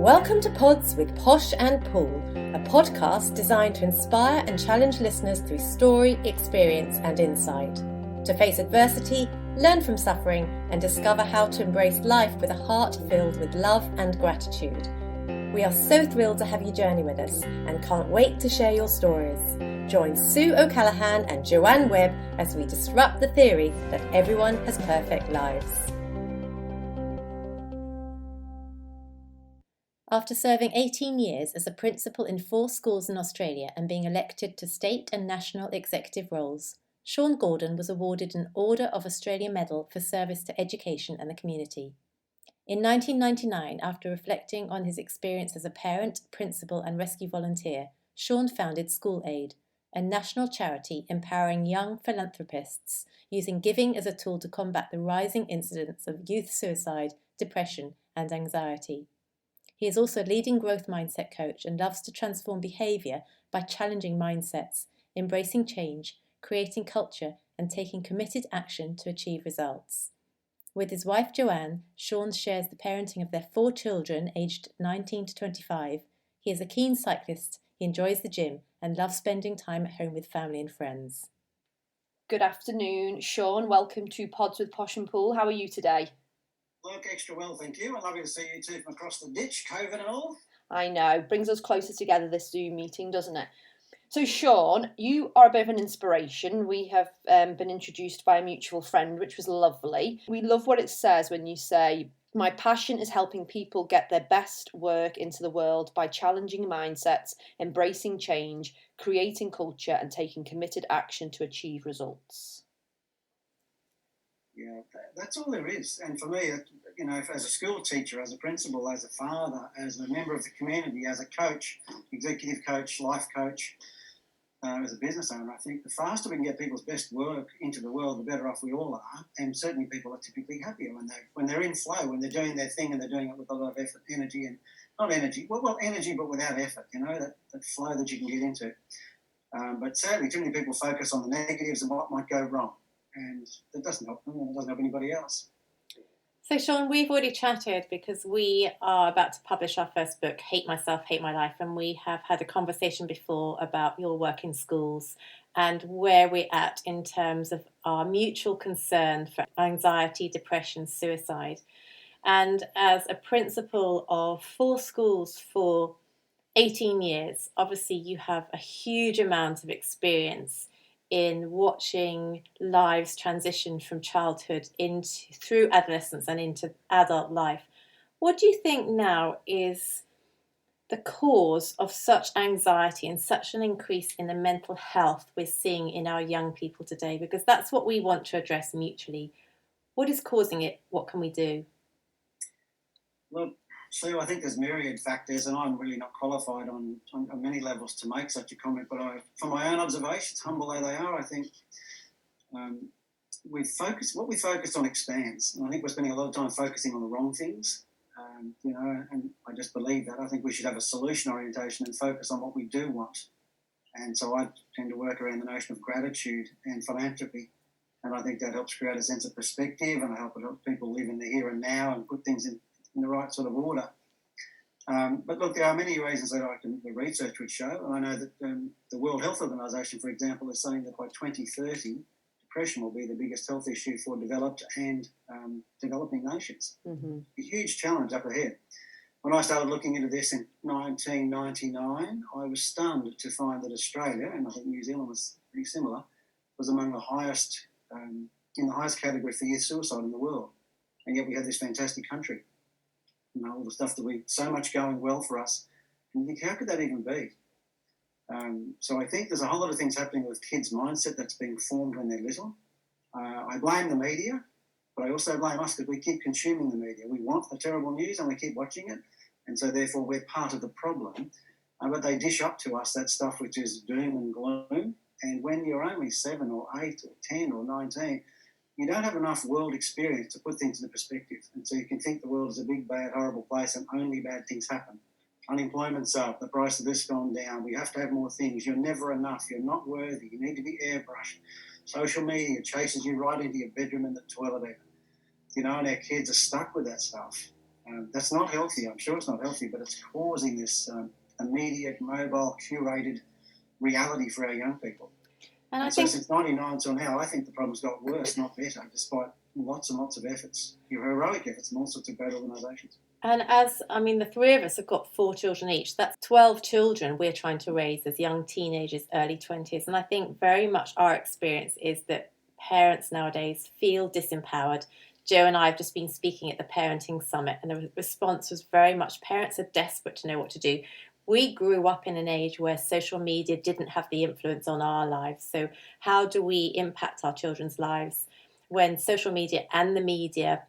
Welcome to Pods with Posh and Paul, a podcast designed to inspire and challenge listeners through story, experience and insight. To face adversity, learn from suffering and discover how to embrace life with a heart filled with love and gratitude. We are so thrilled to have you journey with us and can't wait to share your stories. Join Sue O'Callaghan and Joanne Webb as we disrupt the theory that everyone has perfect lives. After serving 18 years as a principal in 4 schools in Australia and being elected to state and national executive roles, Sean Gordon was awarded an Order of Australia Medal for service to education and the community. In 1999, after reflecting on his experience as a parent, principal and rescue volunteer, Sean founded SchoolAid, a national charity empowering young philanthropists using giving as a tool to combat the rising incidence of youth suicide, depression and anxiety. He is also a leading growth mindset coach and loves to transform behaviour by challenging mindsets, embracing change, creating culture and taking committed action to achieve results. With his wife Joanne, Sean shares the parenting of their 4 children aged 19 to 25. He is a keen cyclist, he enjoys the gym and loves spending time at home with family and friends. Good afternoon, Sean. Welcome to Pods with Posh and Paul. How are you today? Look, extra well, thank you. I'm lovely to see you two from across the ditch, COVID and all. I know, brings us closer together, this Zoom meeting, doesn't it? So, Sean, you are a bit of an inspiration. We have been introduced by a mutual friend, which was lovely. We love what it says when you say, "My passion is helping people get their best work into the world by challenging mindsets, embracing change, creating culture, and taking committed action to achieve results." Yeah, that's all there is. And for me, you know, as a school teacher, as a principal, as a father, as a member of the community, as a coach, executive coach, life coach, as a business owner, I think the faster we can get people's best work into the world, the better off we all are. And certainly people are typically happier when they're in flow, when they're doing their thing and they're doing it with a lot of effort, energy, and not energy, well energy, but without effort, you know, that flow that you can get into. But sadly, too many people focus on the negatives and what might go wrong. And that doesn't help them and it doesn't help anybody else. So Sean, we've already chatted because we are about to publish our first book, Hate Myself, Hate My Life, and we have had a conversation before about your work in schools and where we're at in terms of our mutual concern for anxiety, depression, suicide. And as a principal of 4 schools for 18 years, obviously you have a huge amount of experience in watching lives transition from childhood through adolescence and into adult life. What do you think now is the cause of such anxiety and such an increase in the mental health we're seeing in our young people today? Because that's what we want to address mutually. What is causing it? What can we do? Well, Sue, I think there's myriad factors, and I'm really not qualified on many levels to make such a comment, but from my own observations, humble though they are, I think what we focus on expands. And I think we're spending a lot of time focusing on the wrong things, you know, and I just believe that. I think we should have a solution orientation and focus on what we do want. And so I tend to work around the notion of gratitude and philanthropy. And I think that helps create a sense of perspective and it helps people live in the here and now and put things in the right sort of order. But look, there are many reasons that the research would show. I know that the World Health Organization, for example, is saying that by 2030, depression will be the biggest health issue for developed and developing nations. Mm-hmm. A huge challenge up ahead. When I started looking into this in 1999, I was stunned to find that Australia, and I think New Zealand was pretty similar, was among the highest, in the highest category for youth suicide in the world. And yet we have this fantastic country. You know, all the stuff that so much going well for us. And you think, how could that even be? So I think there's a whole lot of things happening with kids' mindset that's being formed when they're little. I blame the media, but I also blame us because we keep consuming the media. We want the terrible news and we keep watching it. And so therefore we're part of the problem. But they dish up to us that stuff which is doom and gloom. And when you're only 7 or 8 or 10 or 19, you don't have enough world experience to put things into perspective. And so you can think the world is a big, bad, horrible place and only bad things happen. Unemployment's up, the price of this gone down, we have to have more things, you're never enough, you're not worthy, you need to be airbrushed. Social media chases you right into your bedroom and the toilet even. You know, and our kids are stuck with that stuff. That's not healthy. I'm sure it's not healthy, but it's causing this immediate, mobile, curated reality for our young people. And I so think since 99 till now, I think the problem's got worse, not better, despite lots and lots of efforts, your heroic efforts from all sorts of great organisations. And the three of us have got 4 children each. That's 12 children we're trying to raise as young teenagers, early 20s. And I think very much our experience is that parents nowadays feel disempowered. Joe and I have just been speaking at the Parenting Summit, and the response was very much parents are desperate to know what to do. We grew up in an age where social media didn't have the influence on our lives. So how do we impact our children's lives when social media and the media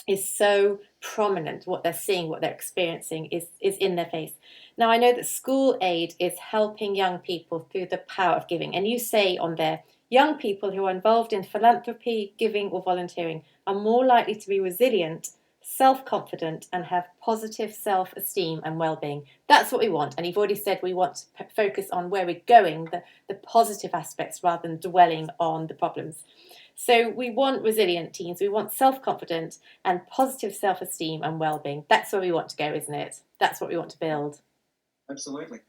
is so prominent? What they're seeing, what they're experiencing is in their face. Now, I know that SchoolAid is helping young people through the power of giving. And you say on there, young people who are involved in philanthropy, giving or volunteering are more likely to be resilient, self-confident and have positive self-esteem and well-being. That's what we want. And you've already said we want to focus on where we're going, the positive aspects rather than dwelling on the problems. So we want resilient teens, we want self-confident and positive self-esteem and well-being. That's where we want to go, isn't it? That's what we want to build. Absolutely.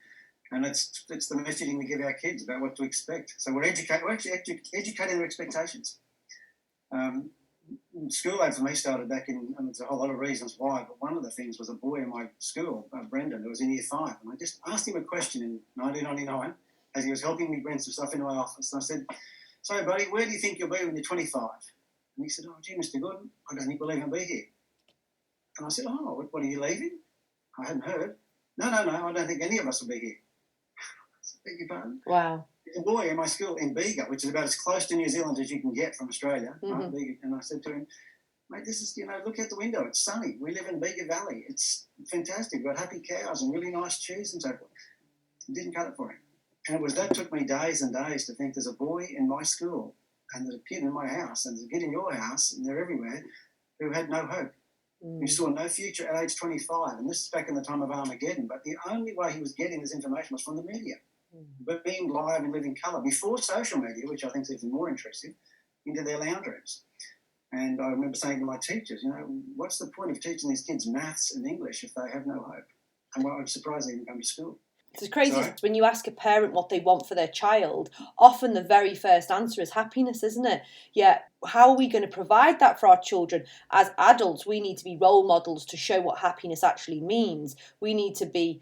And it's the messaging we give our kids about what to expect. So we're actually educating their expectations. SchoolAid for me started back in, and there's a whole lot of reasons why, but one of the things was a boy in my school, Brendan, who was in year 5, and I just asked him a question in 1999 as he was helping me bring some stuff into my office, and I said, "So, buddy, where do you think you'll be when you're 25? And he said, "Oh, gee, Mr. Gordon, I don't think we'll even be here." And I said, "Oh, what are you leaving?" I hadn't heard. No, I don't think any of us will be here. I said, "Beg your pardon?" Wow. There's a boy in my school in Bega, which is about as close to New Zealand as you can get from Australia. Mm-hmm. Right, Bega, and I said to him, "Mate, this is, look out the window. It's sunny. We live in Bega Valley. It's fantastic. We've got happy cows and really nice cheese and so forth." It didn't cut it for him. And that took me days and days to think there's a boy in my school and there's a kid in my house and there's a kid in your house and they're everywhere who had no hope, who saw no future at age 25. And this is back in the time of Armageddon. But the only way he was getting this information was from the media, but being live and living colour before social media, which I think is even more intrusive, into their lounge rooms. And I remember saying to my teachers, what's the point of teaching these kids maths and English if they have no hope? And I'm surprised they even come to school. It's crazy. When you ask a parent what they want for their child, often the very first answer is happiness, isn't it? Yet, how are we going to provide that for our children? As adults, we need to be role models to show what happiness actually means. We need to be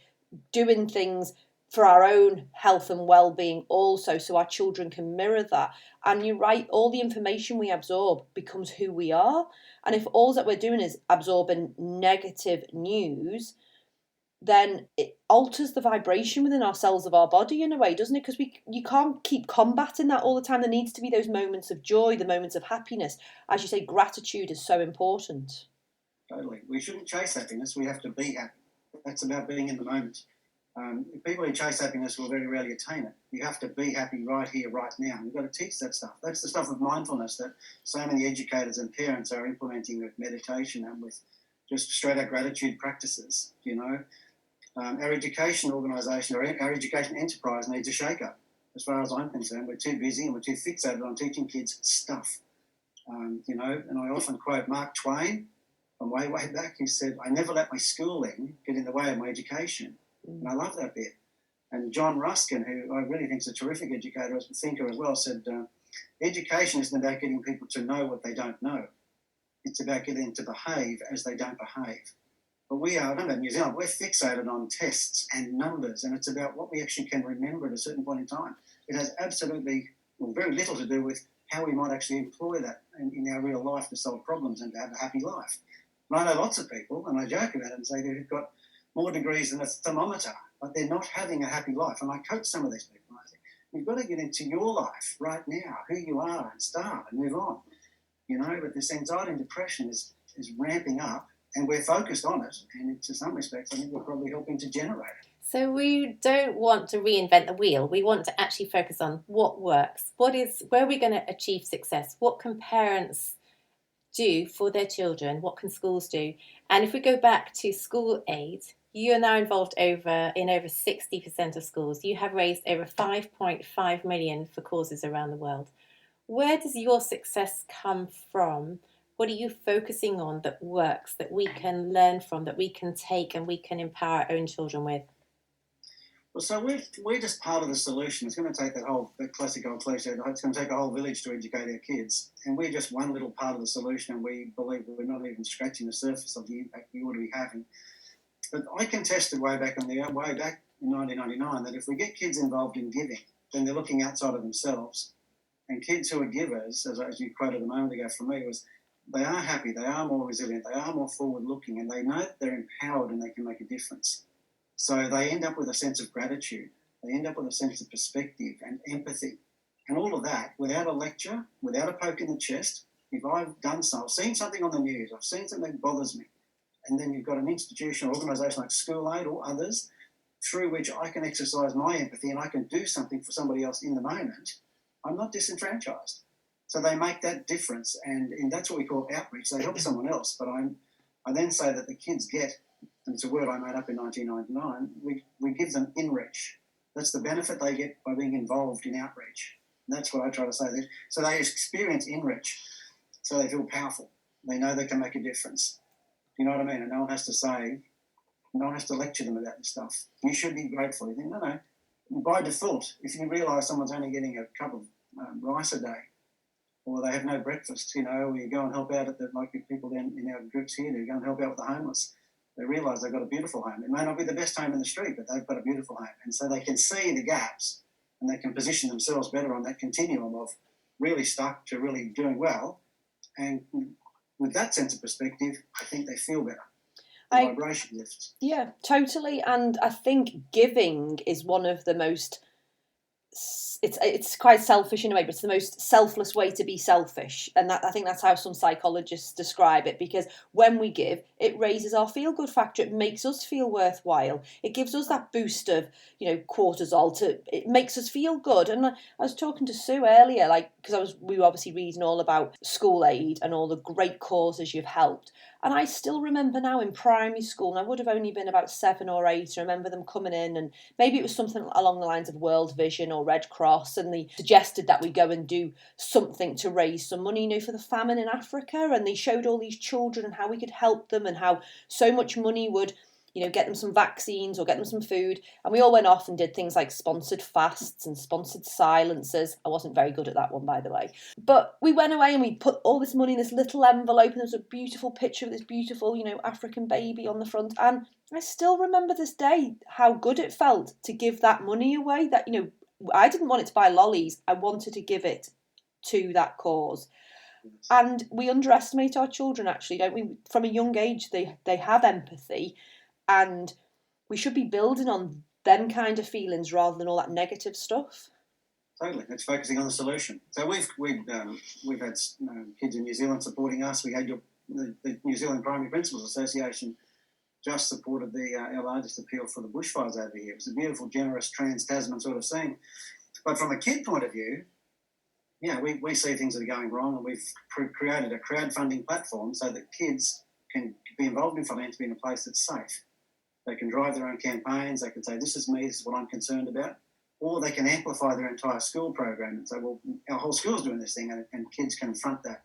doing things for our own health and well-being also, so our children can mirror that. And you're right, all the information we absorb becomes who we are. And if all that we're doing is absorbing negative news, then it alters the vibration within our cells of our body in a way, doesn't it? Because you can't keep combating that all the time. There needs to be those moments of joy, the moments of happiness. As you say, gratitude is so important. Totally. We shouldn't chase happiness. We have to be happy. That's about being in the moment. People who chase happiness will very rarely attain it. You have to be happy right here, right now. You've got to teach that stuff. That's the stuff of mindfulness that so many educators and parents are implementing with meditation and with just straight-out gratitude practices, Our education organisation or our education enterprise needs a shake-up. As far as I'm concerned, we're too busy and we're too fixated on teaching kids stuff. And I often quote Mark Twain from way back, who said, "I never let my schooling get in the way of my education." And I love that bit. And John Ruskin, who I really think is a terrific educator, as a thinker as well, said, education isn't about getting people to know what they don't know. It's about getting them to behave as they don't behave. But I don't know about New Zealand, we're fixated on tests and numbers, and it's about what we actually can remember at a certain point in time. It has absolutely, very little to do with how we might actually employ that in our real life to solve problems and to have a happy life. And I know lots of people, and I joke about it and say they've got more degrees than a thermometer, but they're not having a happy life. And I coach some of these people. I say, you've got to get into your life right now, who you are, and start and move on. But this anxiety and depression is ramping up, and we're focused on it. And to some respects, I think we're probably helping to generate it. So we don't want to reinvent the wheel. We want to actually focus on what works. Where are we going to achieve success? What can parents do for their children? What can schools do? And if we go back to SchoolAid, you are now involved in over 60% of schools. You have raised over 5.5 million for causes around the world. Where does your success come from? What are you focusing on that works, that we can learn from, that we can take and we can empower our own children with? Well, so we're just part of the solution. It's going to take that classic old cliche, it's going to take a whole village to educate our kids. And we're just one little part of the solution, and we believe we're not even scratching the surface of the impact we ought to be having. But I contested way back in 1999 that if we get kids involved in giving, then they're looking outside of themselves. And kids who are givers, as you quoted a moment ago from me, was they are happy, they are more resilient, they are more forward-looking, and they know that they're empowered and they can make a difference. So they end up with a sense of gratitude. They end up with a sense of perspective and empathy. And all of that without a lecture, without a poke in the chest. If I've seen something on the news, I've seen something that bothers me, and then you've got an institution or organisation like SchoolAid or others through which I can exercise my empathy and I can do something for somebody else in the moment, I'm not disenfranchised. So they make that difference, and that's what we call outreach. They help someone else, but I then say that the kids get, and it's a word I made up in 1999, we give them inreach. That's the benefit they get by being involved in outreach. And that's what I try to say. So they experience inreach, so they feel powerful. They know they can make a difference. You know what I mean? And no one has to lecture them about this stuff. You should be grateful. You think, no. By default, if you realise someone's only getting a cup of rice a day, or they have no breakfast, or you go and help out like people in our groups here, you go and help out with the homeless. They realise they've got a beautiful home. It may not be the best home in the street, but they've got a beautiful home. And so they can see the gaps and they can position themselves better on that continuum of really stuck to really doing well. And with that sense of perspective, I think they feel better. The vibration lifts. Yeah, totally. And I think giving is one of the most, it's quite selfish in a way, but it's the most selfless way to be selfish. And I think that's how some psychologists describe it, because when we give, it raises our feel-good factor. It makes us feel worthwhile. It gives us that boost of, cortisol. It makes us feel good. And I was talking to Sue earlier, because we were obviously reading all about SchoolAid and all the great causes you've helped. And I still remember now in primary school, and I would have only been about 7 or 8, I remember them coming in, and maybe it was something along the lines of World Vision or Red Cross, and they suggested that we go and do something to raise some money, for the famine in Africa, and they showed all these children and how we could help them and how so much money would get them some vaccines or get them some food. And we all went off and did things like sponsored fasts and sponsored silences. I wasn't very good at that one, by the way. But we went away and we put all this money in this little envelope, and there was a beautiful picture of this beautiful, African baby on the front. And I still remember this day how good it felt to give that money away. That, I didn't want it to buy lollies. I wanted to give it to that cause. And we underestimate our children, actually, don't we? From a young age, they have empathy. And we should be building on them kind of feelings rather than all that negative stuff. Totally, it's focusing on the solution. So we've had kids in New Zealand supporting us. We had the New Zealand Primary Principals Association just supported our largest appeal for the bushfires over here. It was a beautiful, generous, trans-Tasman sort of scene. But from a kid point of view, we see things that are going wrong, and we've created a crowdfunding platform so that kids can be involved in philanthropy in a place that's safe. They can drive their own campaigns. They can say, this is me, this is what I'm concerned about. Or they can amplify their entire school program and say, well, our whole school's doing this thing, and kids can front that.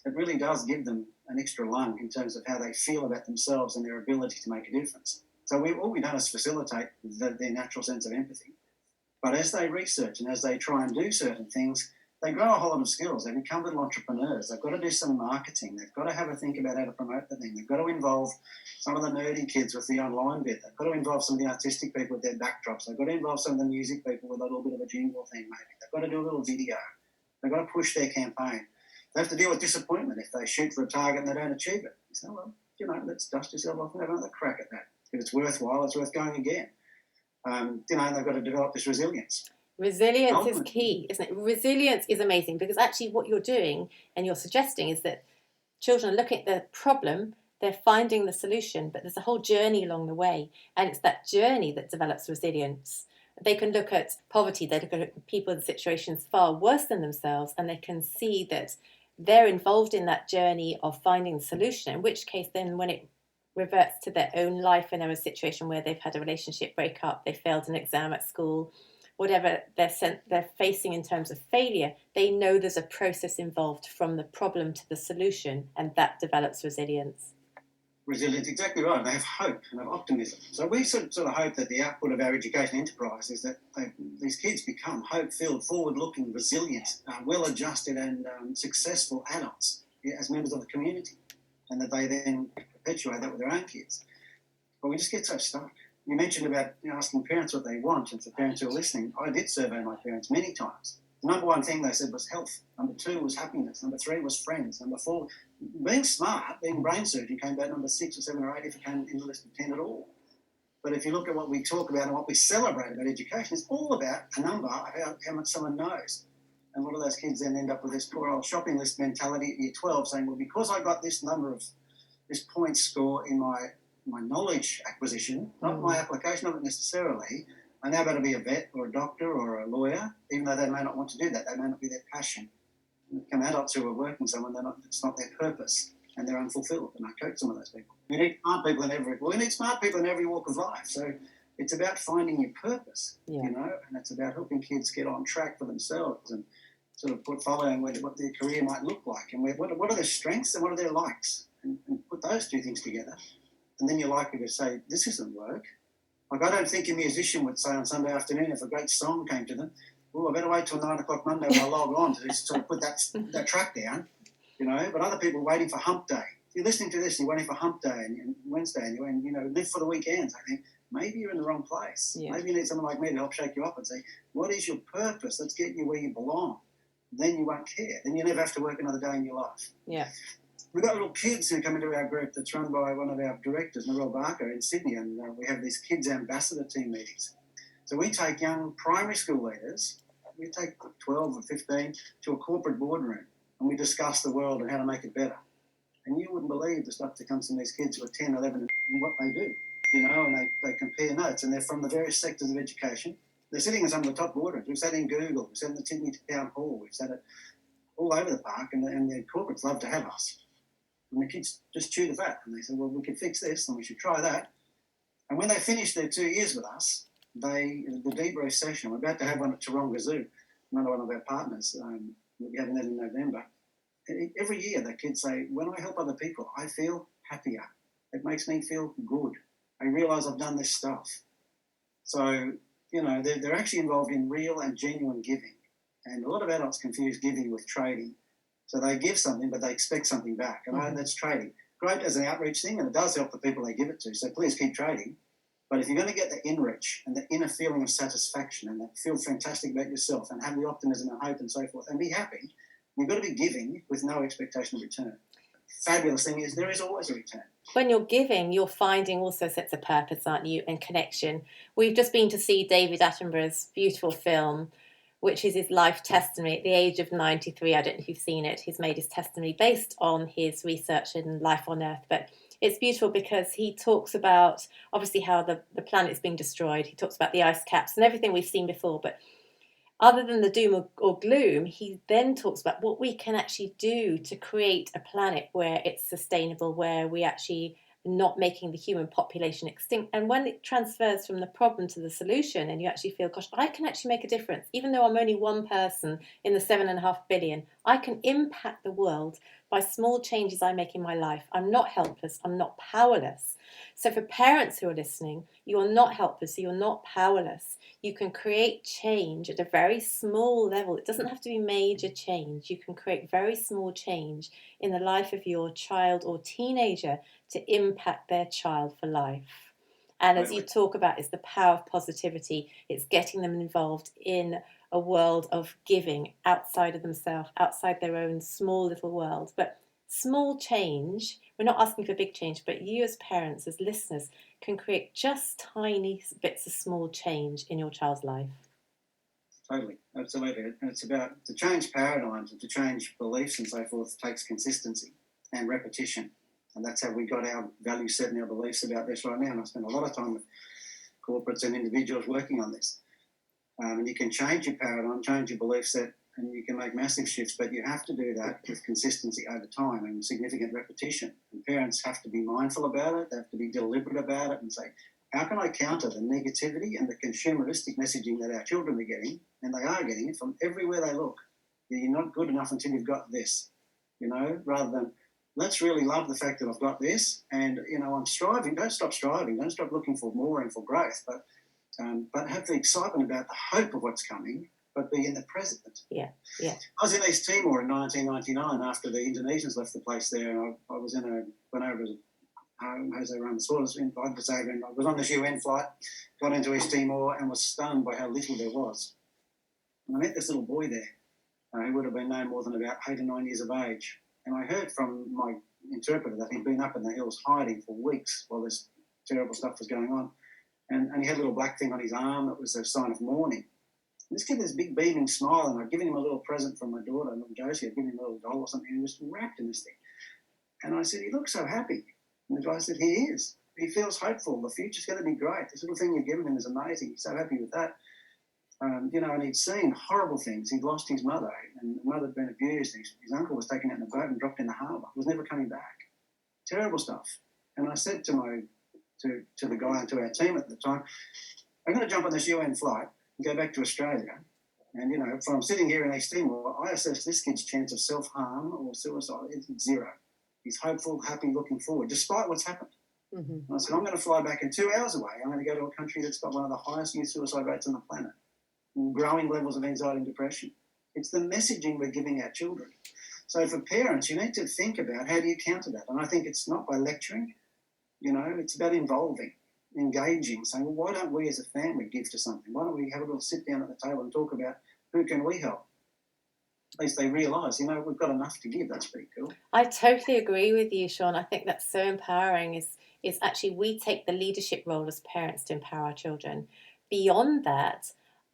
It really does give them an extra lung in terms of how they feel about themselves and their ability to make a difference. So all we've done is facilitate their natural sense of empathy. But as they research and as they try and do certain things, they grow a whole lot of skills. They become little entrepreneurs. They've got to do some marketing. They've got to have a think about how to promote the thing. They've got to involve some of the nerdy kids with the online bit. They've got to involve some of the artistic people with their backdrops. They've got to involve some of the music people with a little bit of a jingle thing, maybe. They've got to do a little video. They've got to push their campaign. They have to deal with disappointment if they shoot for a target and they don't achieve it. You say, well, let's dust yourself off and have another crack at that. If it's worthwhile, it's worth going again. And they've got to develop this resilience. Resilience is key, isn't it? Resilience is amazing, because actually what you're doing and you're suggesting is that children are looking at the problem, they're finding the solution, but there's a whole journey along the way, and it's that journey that develops resilience. They can look at poverty, they look at people in situations far worse than themselves, and they can see that they're involved in that journey of finding the solution, in which case then when it reverts to their own life and they're in a situation where they've had a relationship break up, they failed an exam at school, whatever they're facing in terms of failure, they know there's a process involved from the problem to the solution, and that develops resilience. Resilience, exactly right. They have hope and have optimism. So we sort of hope that the output of our education enterprise is that these kids become hope-filled, forward-looking, resilient, well-adjusted and successful adults as members of the community, and that they then perpetuate that with their own kids. But we just get so stuck. You mentioned about asking parents what they want, and for parents who are listening, I did survey my parents many times. The number one thing they said was health. Number 2 was happiness. Number 3 was friends. Number 4, being smart, being brain surgeon came back number 6 or 7 or 8 if it came in the list of 10 at all. But if you look at what we talk about and what we celebrate about education, it's all about a number of how much someone knows. And a lot of those kids then end up with this poor old shopping list mentality at year 12, saying, well, because I got this number of this point score in my knowledge acquisition, not my application of it necessarily, I now got to be a vet or a doctor or a lawyer, even though they may not want to do that. They may not be their passion. And become adults who are working somewhere, it's not their purpose, and they're unfulfilled. And I coach some of those people. We need smart people in every walk of life. So it's about finding your purpose, and it's about helping kids get on track for themselves and sort of following what their career might look like, and what are their strengths and what are their likes, and put those two things together. And then you're likely to say, this isn't work. Like, I don't think a musician would say on Sunday afternoon, if a great song came to them, I better wait till 9 o'clock Monday when I log on to just sort of put that track down, But other people are waiting for hump day. If you're listening to this and you're waiting for hump day and Wednesday and live for the weekends, I think maybe you're in the wrong place. Yeah. Maybe you need someone like me to help shake you up and say, what is your purpose? Let's get you where you belong. Then you won't care. Then you never have to work another day in your life. Yeah. We've got little kids who come into our group that's run by one of our directors, Narelle Barker, in Sydney, and we have these kids ambassador team meetings. So we take young primary school leaders, we take 12 or 15 to a corporate boardroom, and we discuss the world and how to make it better. And you wouldn't believe the stuff that comes from these kids who are 10, 11, and what they do, and they compare notes, and they're from the various sectors of education. They're sitting in some of the top boardrooms. We've sat in Google, we've sat in the Sydney Town Hall, we've sat all over the park, and the corporates love to have us. And the kids just chew the fat, and they say, well, we could fix this, and we should try that. And when they finish their 2 years with us, the debrief session, we're about to have one at Taronga Zoo, another one of our partners, we'll be having that in November. Every year the kids say, when I help other people, I feel happier. It makes me feel good. I realise I've done this stuff. So, they're actually involved in real and genuine giving. And a lot of adults confuse giving with trading. So they give something, but they expect something back. And that's trading. Great as an outreach thing, and it does help the people they give it to. So please keep trading. But if you're going to get the inreach and the inner feeling of satisfaction and that feel fantastic about yourself and have the optimism and hope and so forth and be happy, you've got to be giving with no expectation of return. Fabulous thing is there is always a return. When you're giving, you're finding also sense of purpose, aren't you, and connection. We've just been to see David Attenborough's beautiful film, which is his life testimony at the age of 93. I don't know if you've seen it. He's made his testimony based on his research in life on Earth. But it's beautiful because he talks about, obviously, how the planet's being destroyed. He talks about the ice caps and everything we've seen before. But other than the doom or gloom, he then talks about what we can actually do to create a planet where it's sustainable, where we actually not making the human population extinct. And when it transfers from the problem to the solution and you actually feel, gosh, I can actually make a difference. Even though I'm only one person in the 7.5 billion, I can impact the world by small changes I make in my life. I'm not helpless. I'm not powerless. So for parents who are listening, you are not helpless. You're not powerless. You can create change at a very small level. It doesn't have to be major change. You can create very small change in the life of your child or teenager to impact their child for life. And as you talk about, it's the power of positivity. It's getting them involved in a world of giving outside of themselves, outside their own small little world. But small change, we're not asking for big change, but you as parents, as listeners, can create just tiny bits of small change in your child's life. Totally, absolutely. And it's about to change paradigms and to change beliefs and so forth takes consistency and repetition. And that's how we got our value set and our beliefs about this right now. And I spend a lot of time with corporates and individuals working on this. And you can change your paradigm, change your belief set, and you can make massive shifts, but you have to do that with consistency over time and significant repetition. And parents have to be mindful about it. They have to be deliberate about it and say, how can I counter the negativity and the consumeristic messaging that our children are getting, and they are getting it from everywhere they look. You're not good enough until you've got this, rather than let's really love the fact that I've got this and, I'm striving. Don't stop striving. Don't stop looking for more and for growth, but have the excitement about the hope of what's coming, but be in the present. Yeah, yeah. I was in East Timor in 1999 after the Indonesians left the place there, and I was went over as Jose Ramos was in Zagreb, and I was on this UN flight, got into East Timor and was stunned by how little there was. And I met this little boy there who would have been no more than about 8 or 9 years of age. And I heard from my interpreter that he'd been up in the hills hiding for weeks while this terrible stuff was going on. And he had a little black thing on his arm that was a sign of mourning. And this kid had this big beaming smile, and I'd given him a little present from my daughter, little Josie. I'd given him a little doll or something. He was wrapped in this thing. And I said, he looks so happy. And the guy said, he is. He feels hopeful. The future's going to be great. This little thing you've given him is amazing. He's so happy with that. And he'd seen horrible things. He'd lost his mother, and the mother had been abused. His uncle was taken out in a boat and dropped in the harbour. Was never coming back. Terrible stuff. And I said to the guy and to our team at the time, I'm going to jump on this UN flight and go back to Australia. And, from sitting here in East Timor, I assess this kid's chance of self-harm or suicide is zero. He's hopeful, happy, looking forward, despite what's happened. Mm-hmm. And I said, I'm going to fly back, in 2 hours away, I'm going to go to a country that's got one of the highest youth suicide rates on the planet, and growing levels of anxiety and depression. It's the messaging we're giving our children. So for parents, you need to think about how do you counter that. And I think it's not by lecturing, it's about involving, engaging, saying, well, why don't we as a family give to something? Why don't we have a little sit down at the table and talk about who can we help? At least they realise, we've got enough to give. That's pretty cool. I totally agree with you, Sean. I think that's so empowering. Is actually we take the leadership role as parents to empower our children. Beyond that,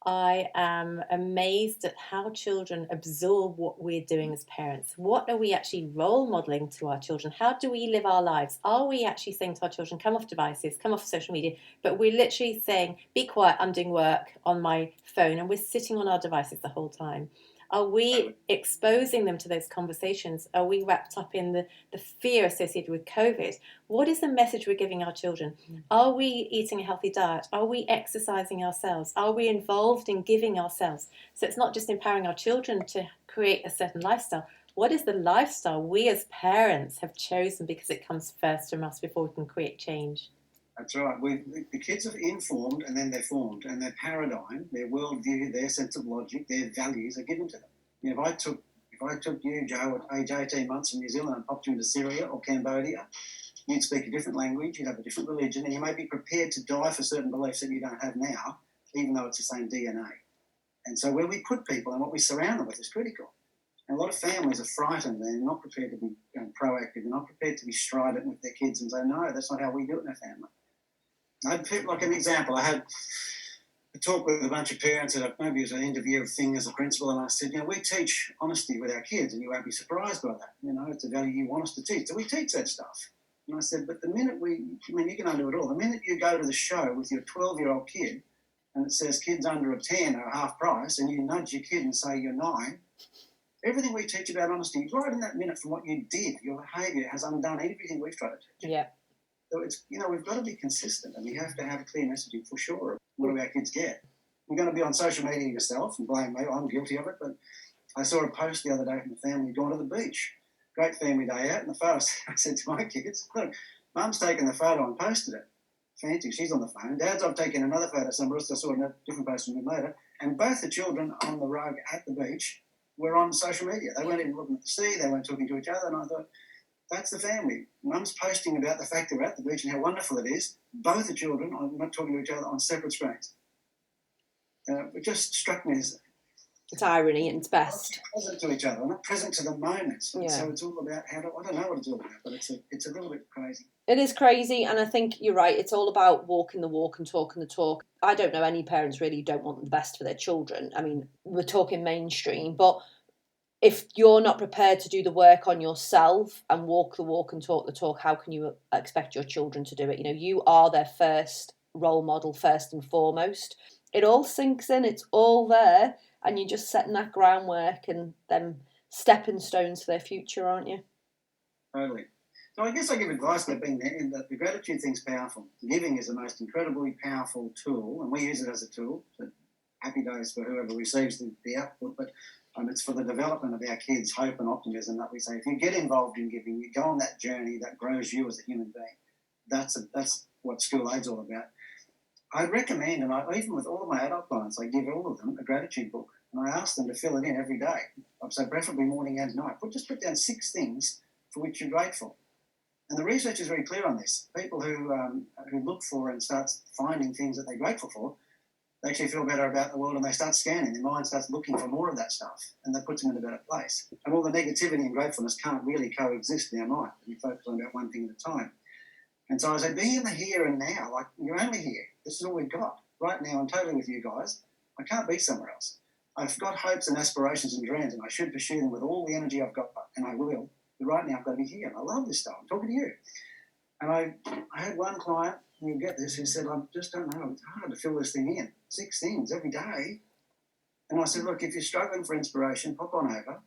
I am amazed at how children absorb what we're doing as parents. What are we actually role modelling to our children? How do we live our lives? Are we actually saying to our children, come off devices, come off social media, but we're literally saying, be quiet, I'm doing work on my phone, and we're sitting on our devices the whole time? Are we exposing them to those conversations? Are we wrapped up in the fear associated with COVID? What is the message we're giving our children? Are we eating a healthy diet? Are we exercising ourselves? Are we involved in giving ourselves? So it's not just empowering our children to create a certain lifestyle. What is the lifestyle we as parents have chosen because it comes first from us before we can create change? That's right. The kids are informed and then they're formed, and their paradigm, their worldview, their sense of logic, their values are given to them. If I took you, Joe, at age 18 months from New Zealand and popped you into Syria or Cambodia, you'd speak a different language, you'd have a different religion, and you may be prepared to die for certain beliefs that you don't have now, even though it's the same DNA. And so where we put people and what we surround them with is critical. And a lot of families are frightened. They're not prepared to be proactive. They're not prepared to be strident with their kids and say, no, that's not how we do it in a family. I'd pick like an example. I had a talk with a bunch of parents at maybe it was an interview thing as a principal, and I said, we teach honesty with our kids, and you won't be surprised by that. It's a value you want us to teach. So we teach that stuff. And I said, but the minute you can undo it all. The minute you go to the show with your 12-year-old kid and it says kids under a 10 are half price, and you nudge your kid and say you're 9, everything we teach about honesty, right in that minute from what you did, your behaviour has undone everything we've tried to teach. Yeah. So it's, we've got to be consistent, and we have to have a clear messaging for sure. What do our kids get? You're going to be on social media yourself and blame me. I'm guilty of it, but I saw a post the other day from a family going to the beach. Great family day out, and the photo, I said to my kids, look, Mum's taken the photo and posted it. Fancy, she's on the phone. Dad's, I've taken another photo somewhere else. I saw a different post from him later. And both the children on the rug at the beach were on social media. They weren't even looking at the sea. They weren't talking to each other. And I thought, that's the family. Mum's posting about the fact that we're at the beach and how wonderful it is. Both the children are not talking to each other on separate screens. It just struck me as... It's irony at its best. Present to each other. We're not present to the moment. Yeah. So it's all about I don't know what it's all about, but it's a little bit crazy. It is crazy, and I think you're right. It's all about walking the walk and talking the talk. I don't know any parents really who don't want the best for their children. I mean, we're talking mainstream, but if you're not prepared to do the work on yourself and walk the walk and talk the talk, how can you expect your children to do it? You are their first role model, first and foremost. It all sinks in, it's all there, and you're just setting that groundwork and them stepping stones for their future, aren't you? Totally. So I guess I give advice about being there, in that the gratitude thing's powerful. Giving is the most incredibly powerful tool, and we use it as a tool. So happy days for whoever receives the output, but it's for the development of our kids' hope and optimism that we say, if you get involved in giving, you go on that journey that grows you as a human being. That's what SchoolAid's all about. I recommend, and even with all of my adult clients, I give all of them a gratitude book, and I ask them to fill it in every day. So preferably morning and night. Just put down 6 things for which you're grateful. And the research is very clear on this. People who look for and start finding things that they're grateful for, they actually feel better about the world, and they start scanning. Their mind starts looking for more of that stuff, and that puts them in a better place. And all the negativity and gratefulness can't really coexist in our mind. We focus on about one thing at a time. And so I say, be in the here and now. Like, you're only here. This is all we've got. Right now, I'm totally with you guys. I can't be somewhere else. I've got hopes and aspirations and dreams, and I should pursue them with all the energy I've got, and I will. But right now, I've got to be here. And I love this stuff. I'm talking to you. And I had one client, and you'll get this, who said, I just don't know. It's hard to fill this thing in. 6 things every day. And I said, look, if you're struggling for inspiration, pop on over,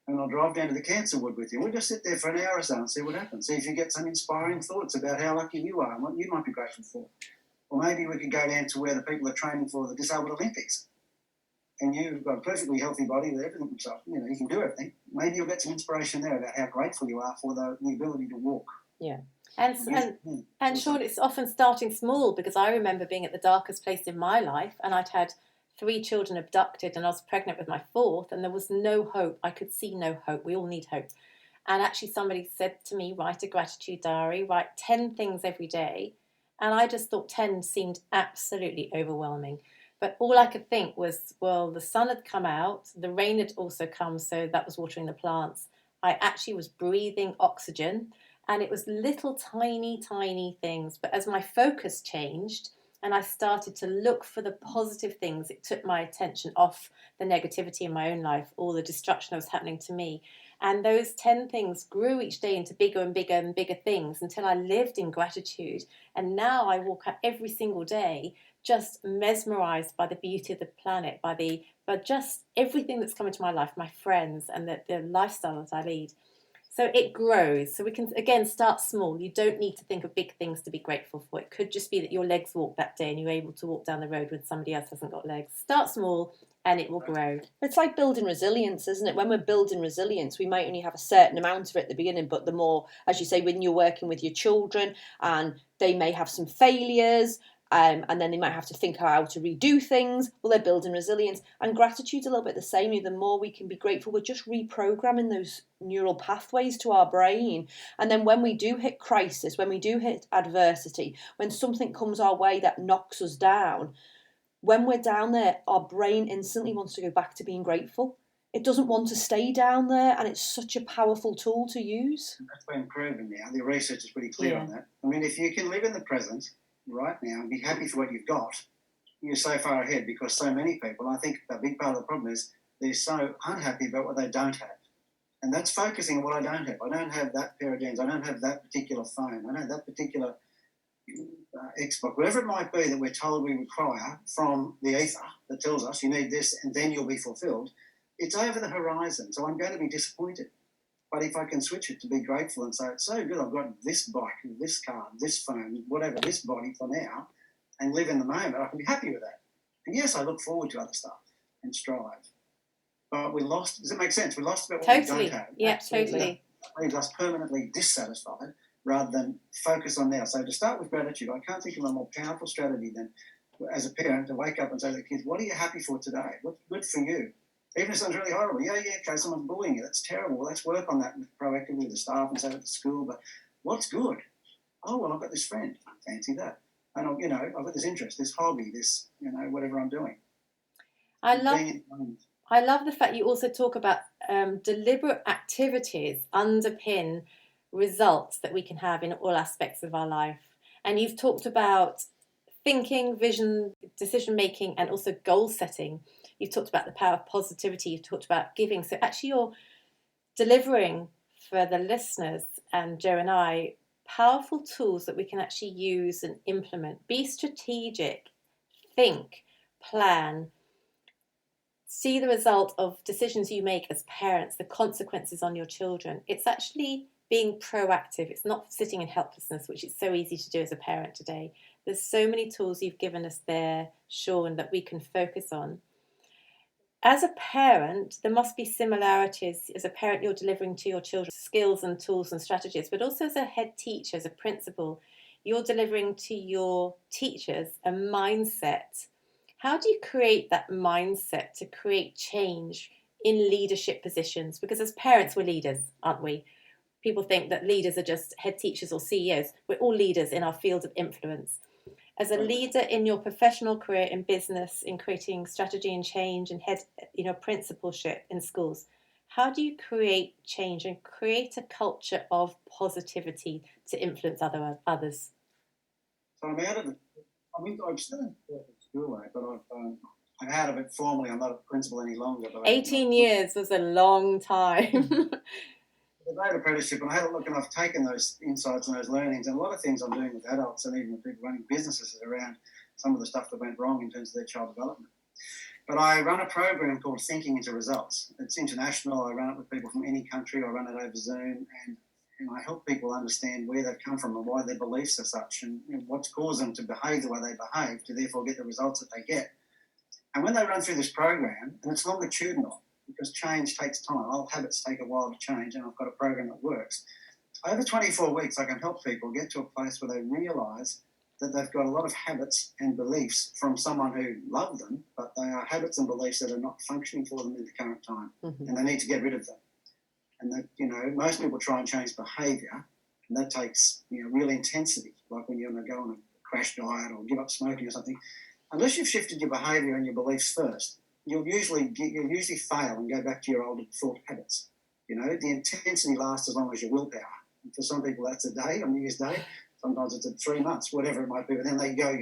and I'll drive down to the cancer wood with you. We'll just sit there for an hour or so and see what happens. See if you get some inspiring thoughts about how lucky you are and what you might be grateful for. Or maybe we could go down to where the people are training for the Disabled Olympics. And you've got a perfectly healthy body with everything, so you can do everything. Maybe you'll get some inspiration there about how grateful you are for the ability to walk. Yeah. And Sean, it's often starting small, because I remember being at the darkest place in my life, and I'd had 3 children abducted, and I was pregnant with my 4th, and there was no hope. I could see no hope. We all need hope. And actually somebody said to me, write a gratitude diary, write 10 things every day. And I just thought 10 seemed absolutely overwhelming. But all I could think was, well, the sun had come out, the rain had also come, so that was watering the plants. I actually was breathing oxygen, and it was little tiny, tiny things. But as my focus changed and I started to look for the positive things, it took my attention off the negativity in my own life, all the destruction that was happening to me. And those 10 things grew each day into bigger and bigger and bigger things until I lived in gratitude. And now I walk out every single day just mesmerized by the beauty of the planet, by just everything that's come into my life, my friends, and the lifestyle that I lead. So it grows. So we can, again, start small. You don't need to think of big things to be grateful for. It could just be that your legs walk that day and you're able to walk down the road when somebody else hasn't got legs. Start small and it will grow. It's like building resilience, isn't it? When we're building resilience, we might only have a certain amount of it at the beginning, but the more, as you say, when you're working with your children and they may have some failures, and then they might have to think how to redo things. Well, they're building resilience. And gratitude's a little bit the same. The more we can be grateful, we're just reprogramming those neural pathways to our brain. And then when we do hit crisis, when we do hit adversity, when something comes our way that knocks us down, when we're down there, our brain instantly wants to go back to being grateful. It doesn't want to stay down there, and it's such a powerful tool to use. That's been proven now. The research is pretty clear on that. I mean, if you can live in the present right now and be happy for what you've got, you're so far ahead, because so many people, I think a big part of the problem is they're so unhappy about what they don't have. And that's focusing on what I don't have. I don't have that pair of jeans. I don't have that particular phone. I don't have that particular Xbox. Whatever it might be that we're told we require from the ether that tells us you need this and then you'll be fulfilled, it's over the horizon. So I'm going to be disappointed. But if I can switch it to be grateful and say, it's so good, I've got this bike, this car, this phone, whatever, this body for now, and live in the moment, I can be happy with that. And yes, I look forward to other stuff and strive. But we lost, does it make sense? We lost about what we don't have. Yeah, totally. That leaves us permanently dissatisfied rather than focus on now. So to start with gratitude, I can't think of a more powerful strategy than, as a parent, to wake up and say to the kids, what are you happy for today? What's good for you? Even if it sounds really horrible, okay, someone's bullying you, that's terrible. Let's work on that proactively with the staff and say at the school, but what's good? Oh, well, I've got this friend, fancy that. And, I've got this interest, this hobby, this, whatever I'm doing. I love the fact you also talk about deliberate activities underpin results that we can have in all aspects of our life. And you've talked about thinking, vision, decision making, and also goal setting. You've talked about the power of positivity. You've talked about giving. So actually you're delivering for the listeners and Joe and I powerful tools that we can actually use and implement. Be strategic, think, plan, see the result of decisions you make as parents, the consequences on your children. It's actually being proactive. It's not sitting in helplessness, which is so easy to do as a parent today. There's so many tools you've given us there, Sean, that we can focus on. As a parent, there must be similarities. As a parent, you're delivering to your children skills and tools and strategies, but also as a head teacher, as a principal, you're delivering to your teachers a mindset. How do you create that mindset to create change in leadership positions? Because as parents, we're leaders, aren't we? People think that leaders are just head teachers or CEOs. We're all leaders in our field of influence. As a leader in your professional career in business, in creating strategy and change and principalship in schools, how do you create change and create a culture of positivity to influence others? So I'm out of it. I'm still in SchoolAid, but I'm out of it formally. I'm not a principal any longer. But 18 years was a long time. The data apprenticeship, and I had a look, and I've taken those insights and those learnings, and a lot of things I'm doing with adults and even with people running businesses around some of the stuff that went wrong in terms of their child development. But I run a program called Thinking into Results. It's international. I run it with people from any country. I run it over Zoom, and I help people understand where they've come from and why their beliefs are such, and what's caused them to behave the way they behave, to therefore get the results that they get. And when they run through this program, and it's longitudinal, because change takes time. Old habits take a while to change, and I've got a program that works. Over 24 weeks, I can help people get to a place where they realise that they've got a lot of habits and beliefs from someone who loved them, but they are habits and beliefs that are not functioning for them in the current time, and they need to get rid of them. And that, most people try and change behaviour, and that takes, real intensity, like when you're going to go on a crash diet or give up smoking or something. Unless you've shifted your behaviour and your beliefs first, you'll usually fail and go back to your old thought habits. The intensity lasts as long as your willpower. And for some people, that's a day, on New Year's Day. Sometimes it's 3 months, whatever it might be, but then they go.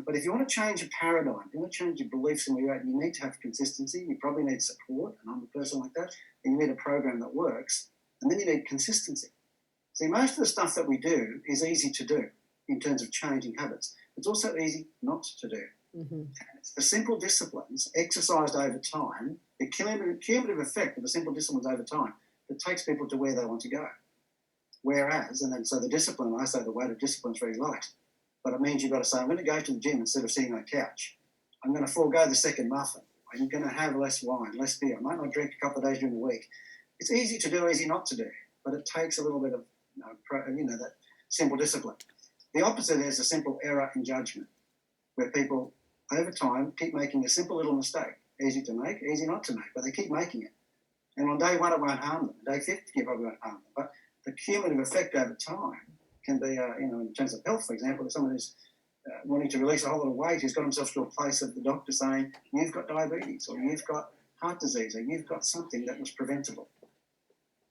But if you want to change a paradigm, if you want to change your beliefs and where you're at, you need to have consistency. You probably need support, and I'm a person like that. And you need a program that works, and then you need consistency. See, most of the stuff that we do is easy to do in terms of changing habits. It's also easy not to do. It's the simple disciplines exercised over time, the cumulative effect of the simple disciplines over time that takes people to where they want to go. Whereas, so the discipline, I say the weight of discipline is very light, but it means you've got to say, I'm going to go to the gym instead of sitting on a couch. I'm going to forego the second muffin. I'm going to have less wine, less beer. I might not drink a couple of days during the week. It's easy to do, easy not to do, but it takes a little bit of, that simple discipline. The opposite is a simple error in judgment, where people over time keep making a simple little mistake, easy to make, easy not to make, but they keep making it. And on day one, it won't harm them. Day 50, it probably won't harm them. But the cumulative effect over time can be, in terms of health, for example, if someone who's wanting to release a whole lot of weight, who's got himself to a place of the doctor saying, you've got diabetes, or you've got heart disease, or you've got something that was preventable.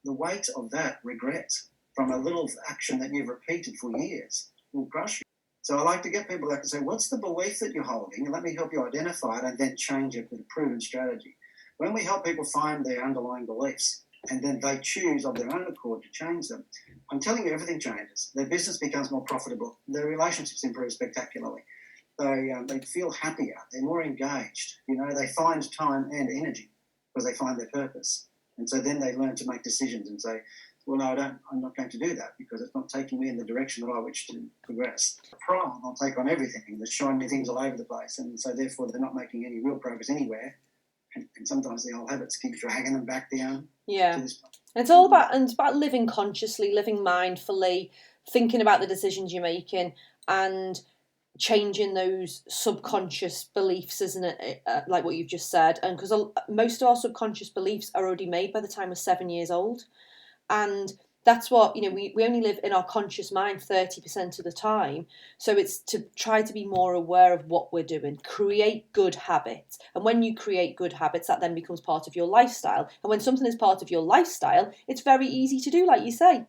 The weight of that regret from a little action that you've repeated for years will crush you. So I like to get people that can say, what's the belief that you're holding? And let me help you identify it and then change it with a proven strategy. When we help people find their underlying beliefs and then they choose of their own accord to change them, I'm telling you, everything changes. Their business becomes more profitable. Their relationships improve spectacularly. They feel happier. They're more engaged. They find time and energy because they find their purpose. And so then they learn to make decisions and say, well, no, I'm not going to do that because it's not taking me in the direction that I wish to progress. Pride, I'll take on everything. There's shiny things all over the place. And so therefore they're not making any real progress anywhere. And sometimes the old habits keep dragging them back down. Yeah. To this point. It's all about living consciously, living mindfully, thinking about the decisions you're making and changing those subconscious beliefs, isn't it? Like what you've just said. And because most of our subconscious beliefs are already made by the time we're 7 years old. And that's what, we only live in our conscious mind 30% of the time. So it's to try to be more aware of what we're doing, create good habits. And when you create good habits, that then becomes part of your lifestyle. And when something is part of your lifestyle, it's very easy to do, like you say.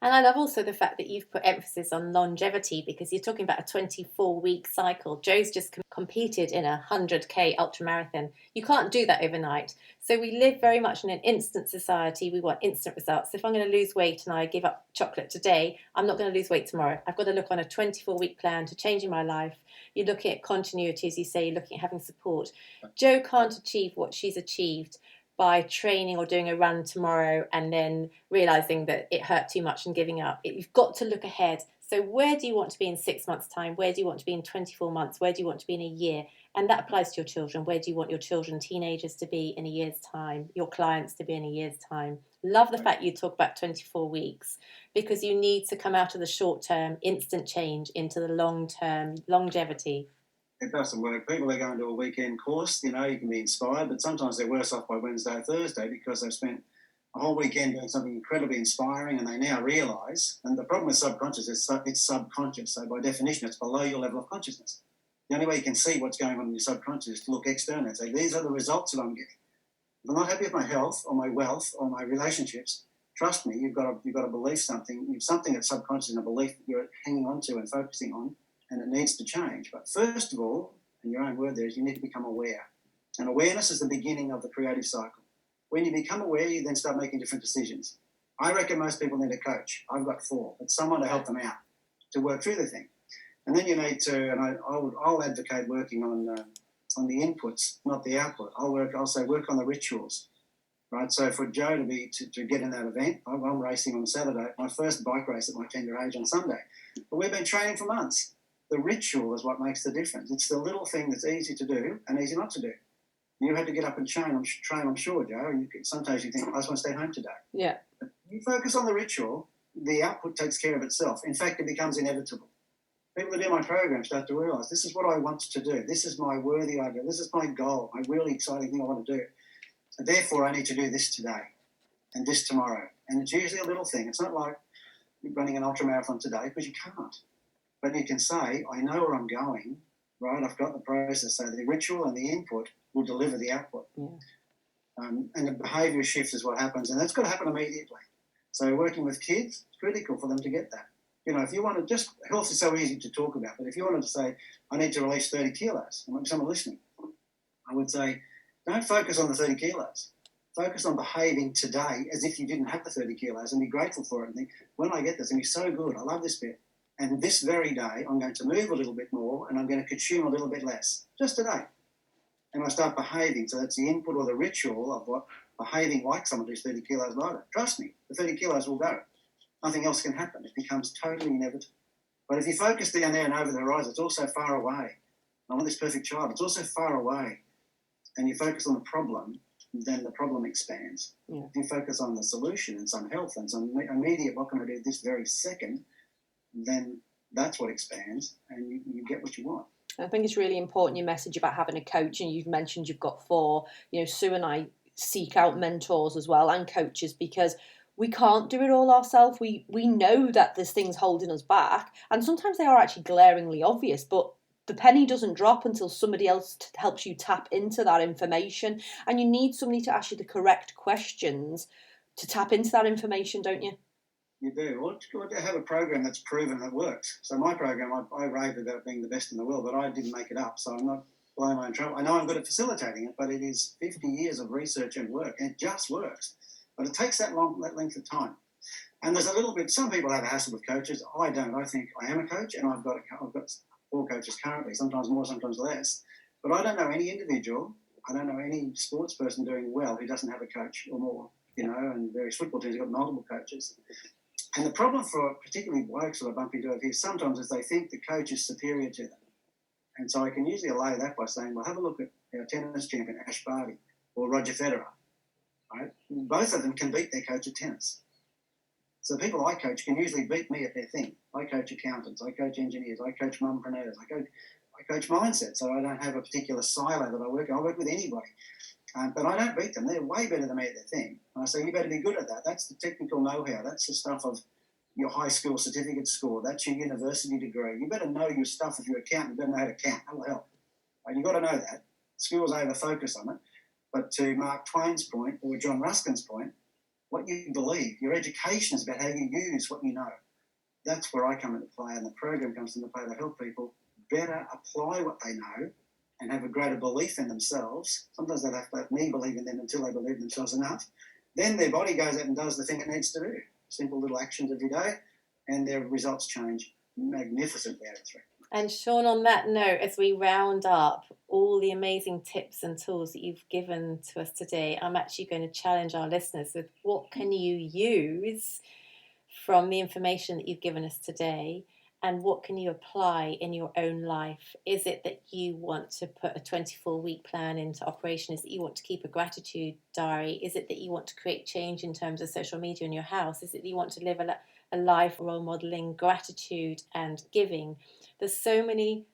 And I love also the fact that you've put emphasis on longevity because you're talking about a 24-week cycle. Joe's just competed in a 100K ultramarathon. You can't do that overnight. So we live very much in an instant society. We want instant results. If I'm going to lose weight and I give up chocolate today, I'm not going to lose weight tomorrow. I've got to look on a 24-week plan to changing my life. You're looking at continuity, as you say, you're looking at having support. Joe can't achieve what she's achieved by training or doing a run tomorrow and then realizing that it hurt too much and giving up. You've got to look ahead. So where do you want to be in 6 months' time? Where do you want to be in 24 months? Where do you want to be in a year? And that applies to your children. Where do you want your children, teenagers, to be in a year's time? Your clients to be in a year's time? Love the fact you talk about 24 weeks, because you need to come out of the short-term instant change into the long-term longevity. It doesn't work. People are going to a weekend course, you can be inspired, but sometimes they're worse off by Wednesday or Thursday because they've spent a whole weekend doing something incredibly inspiring, and they now realise, and the problem with subconscious is it's subconscious, so by definition it's below your level of consciousness. The only way you can see what's going on in your subconscious is to look externally and say, these are the results that I'm getting. If I'm not happy with my health or my wealth or my relationships, trust me, you've got to believe something. Something that's subconscious and a belief that you're hanging on to and focusing on, and it needs to change. But first of all, and your own word there is, you need to become aware. And awareness is the beginning of the creative cycle. When you become aware, you then start making different decisions. I reckon most people need a coach. I've got 4, but someone to help them out to work through the thing. And then you need to, and I'll advocate working on the inputs, not the output. I'll say work on the rituals, right? So for Joe to get in that event, I'm racing on Saturday, my first bike race at my tender age on Sunday. But we've been training for months. The ritual is what makes the difference. It's the little thing that's easy to do and easy not to do. You had to get up and train, I'm sure, Joe. And sometimes you think, I just want to stay home today. Yeah. But you focus on the ritual, the output takes care of itself. In fact, it becomes inevitable. People that do my program start to realise, this is what I want to do. This is my worthy idea. This is my goal, my really exciting thing I want to do. So therefore, I need to do this today and this tomorrow. And it's usually a little thing. It's not like you're running an ultramarathon today, because you can't. But you can say, I know where I'm going, right? I've got the process. So the ritual and the input will deliver the output. Yeah. And the behaviour shift is what happens. And that's got to happen immediately. So working with kids, it's critical for them to get that. If you want to just, health is so easy to talk about, but if you wanted to say, I need to release 30 kilos, and someone listening, I would say, don't focus on the 30 kilos. Focus on behaving today as if you didn't have the 30 kilos and be grateful for it and think, when I get this, it's going to be so good. I love this bit. And this very day, I'm going to move a little bit more and I'm going to consume a little bit less, just today. And I start behaving. So that's the input or the ritual of what behaving like someone who's 30 kilos lighter. Trust me, the 30 kilos will go. Nothing else can happen. It becomes totally inevitable. But if you focus down there and over the horizon, it's also far away. I want this perfect child. It's also far away. And you focus on the problem, then the problem expands. Yeah. If you focus on the solution and some health and some immediate, what can I do this very second, then that's what expands and you get what you want. I think it's really important, your message about having a coach, and you've mentioned you've got 4. Sue and I seek out mentors as well and coaches, because we can't do it all ourselves. We know that there's things holding us back, and sometimes they are actually glaringly obvious, but the penny doesn't drop until somebody else helps you tap into that information, and you need somebody to ask you the correct questions to tap into that information, don't you? You do. Well, to have a program that's proven that works. So my program, I raved about it being the best in the world, but I didn't make it up, so I'm not blowing my own trumpet. I know I'm good at facilitating it, but it is 50 years of research and work, and it just works. But it takes that length of time. And there's a little bit, some people have a hassle with coaches. I don't. I think I am a coach, and I've got 4 coaches currently, sometimes more, sometimes less. But I don't know any individual, I don't know any sports person doing well who doesn't have a coach or more, and various football teams have got multiple coaches. And the problem for particularly blokes that I bump into here sometimes is they think the coach is superior to them. And so I can usually allay that by saying, well, have a look at our tennis champion, Ash Barty, or Roger Federer. Right? Both of them can beat their coach at tennis. So people I coach can usually beat me at their thing. I coach accountants, I coach engineers, I coach mumpreneurs, I coach mindset. So I don't have a particular silo that I work in. I work with anybody. But I don't beat them. They're way better than me at their thing. And I say, you better be good at that. That's the technical know-how. That's the stuff of your high school certificate score. That's your university degree. You better know your stuff if you're an accountant. You better know how to count. That will help. And you've got to know that. Schools over-focus on it. But to Mark Twain's point, or John Ruskin's point, what you believe, your education is about how you use what you know. That's where I come into play, and the program comes into play to help people better apply what they know and have a greater belief in themselves. Sometimes they have to let me believe in them until they believe in themselves enough. Then their body goes out and does the thing it needs to do. Simple little actions every day, and their results change magnificently out of 3. And Sean, on that note, as we round up all the amazing tips and tools that you've given to us today, I'm actually going to challenge our listeners with what can you use from the information that you've given us today, and what can you apply in your own life? Is it that you want to put a 24-week plan into operation? Is it you want to keep a gratitude diary? Is it that you want to create change in terms of social media in your house? Is it that you want to live a life role modelling gratitude and giving? There's so many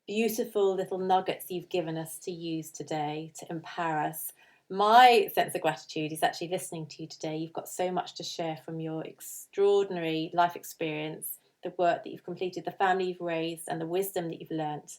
beautiful little nuggets you've given us to use today to empower us. My sense of gratitude is actually listening to you today. You've got so much to share from your extraordinary life experience, the work that you've completed, the family you've raised, and the wisdom that you've learnt.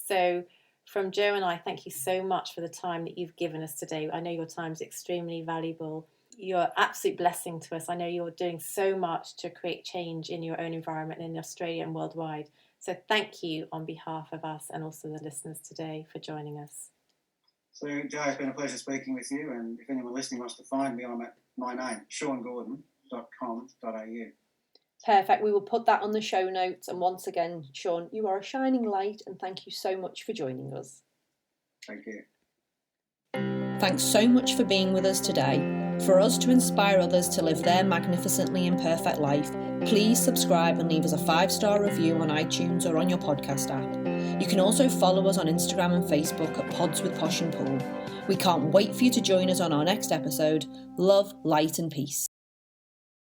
So from Joe and I, thank you so much for the time that you've given us today. I know your time is extremely valuable. You're an absolute blessing to us. I know you're doing so much to create change in your own environment in Australia and worldwide. So thank you on behalf of us and also the listeners today for joining us. So, Joe, it's been a pleasure speaking with you. And if anyone listening wants to find me, I'm at my name, seangordon.com.au. Perfect. We will put that on the show notes. And once again, Sean, you are a shining light, and thank you so much for joining us. Thank you. Thanks so much for being with us today. For us to inspire others to live their magnificently imperfect life, please subscribe and leave us a 5-star review on iTunes or on your podcast app. You can also follow us on Instagram and Facebook at Pods with Posh and Paul. We can't wait for you to join us on our next episode. Love, light and peace.